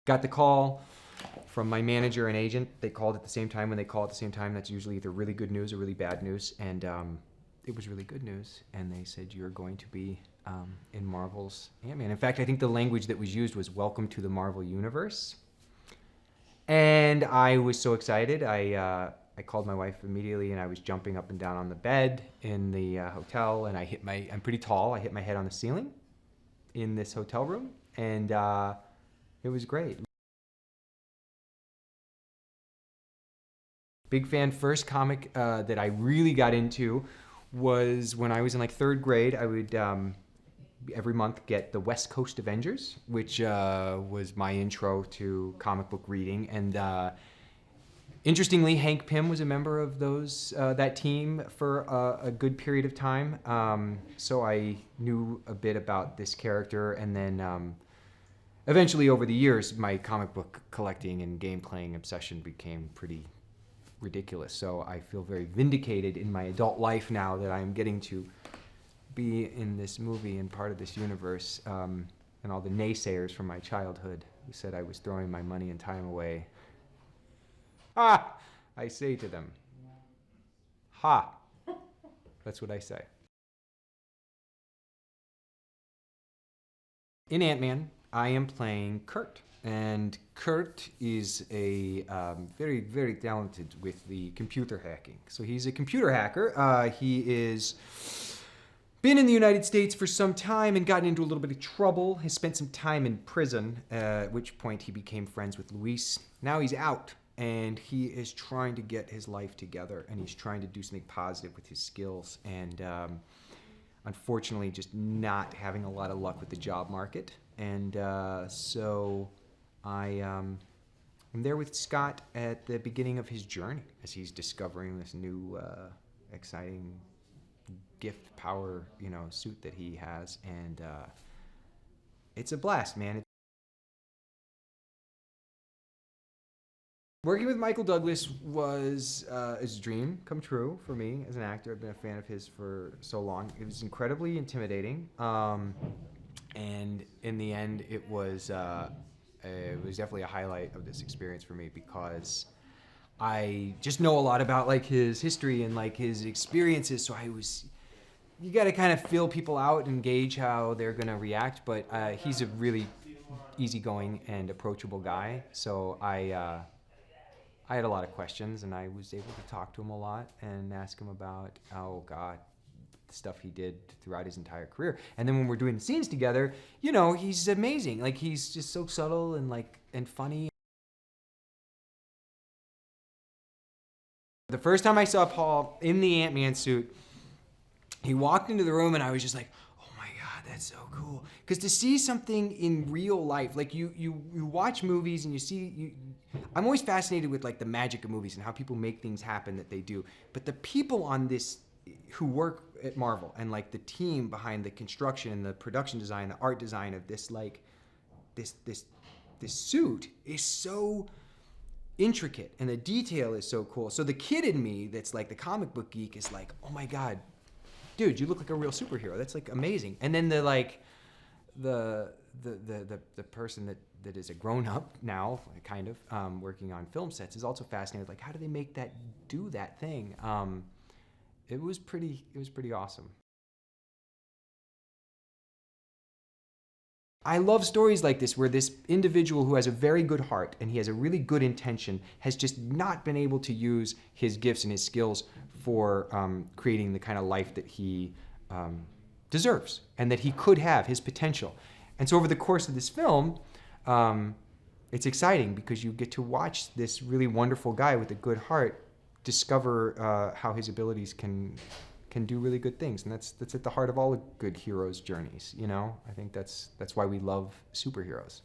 Got the call from my manager and agent. They called at the same time. When they call at the same time, that's usually either really good news or really bad news. And it was really good news. And they said, you're going to be in Marvel's Ant-Man. In fact, I think the language that was used was welcome to the Marvel Universe. And I was so excited. I called my wife immediately, and I was jumping up and down on the bed in the hotel. And I'm pretty tall. I hit my head on the ceiling in this hotel room. And it was great. Big fan. First comic that I really got into was when I was in like 3rd grade. I would every month get the West Coast Avengers, which was my intro to comic book reading. And interestingly, Hank Pym was a member of that team for a good period of time. So I knew a bit about this character, and then eventually over the years, my comic book collecting and game playing obsession became pretty ridiculous. So I feel very vindicated in my adult life now that I'm getting to be in this movie and part of this universe, and all the naysayers from my childhood who said I was throwing my money and time away. Ha! I say to them, ha! That's what I say. In Ant-Man, I am playing Kurt. And Kurt is a very, very talented with the computer hacking. So he's a computer hacker. He is been in the United States for some time and gotten into a little bit of trouble. Has spent some time in prison, at which point he became friends with Luis. Now he's out, and he is trying to get his life together, and he's trying to do something positive with his skills. And unfortunately, just not having a lot of luck with the job market. And so I am there with Scott at the beginning of his journey as he's discovering this new, exciting gift power, suit that he has, and it's a blast, man. Working with Michael Douglas was his dream come true for me as an actor. I've been a fan of his for so long. It was incredibly intimidating, and in the end, it was definitely a highlight of this experience for me because I just know a lot about like his history and like his experiences. So you got to kind of feel people out and gauge how they're gonna react. But he's a really easygoing and approachable guy. So I had a lot of questions, and I was able to talk to him a lot and ask him about, the stuff he did throughout his entire career. And then when we're doing the scenes together, he's amazing. Like, he's just so subtle and funny. The first time I saw Paul in the Ant-Man suit, he walked into the room, and I was just like, oh my God, that's so cool. Because to see something in real life, like you watch movies and you see, I'm always fascinated with like the magic of movies and how people make things happen that they do. But the people on this who work at Marvel and like the team behind the construction, the production design, the art design of this, like this suit is so intricate, and the detail is so cool. So the kid in me that's like the comic book geek is like, oh my God, dude, you look like a real superhero. That's like amazing. And then the person that is a grown up now, kind of working on film sets, is also fascinated. Like, how do they do that thing? It was pretty awesome. I love stories like this where this individual who has a very good heart and he has a really good intention has just not been able to use his gifts and his skills for creating the kind of life that he deserves and that he could have, his potential. And so over the course of this film, it's exciting because you get to watch this really wonderful guy with a good heart discover how his abilities can do really good things, and that's at the heart of all the good heroes' journeys. I think that's why we love superheroes.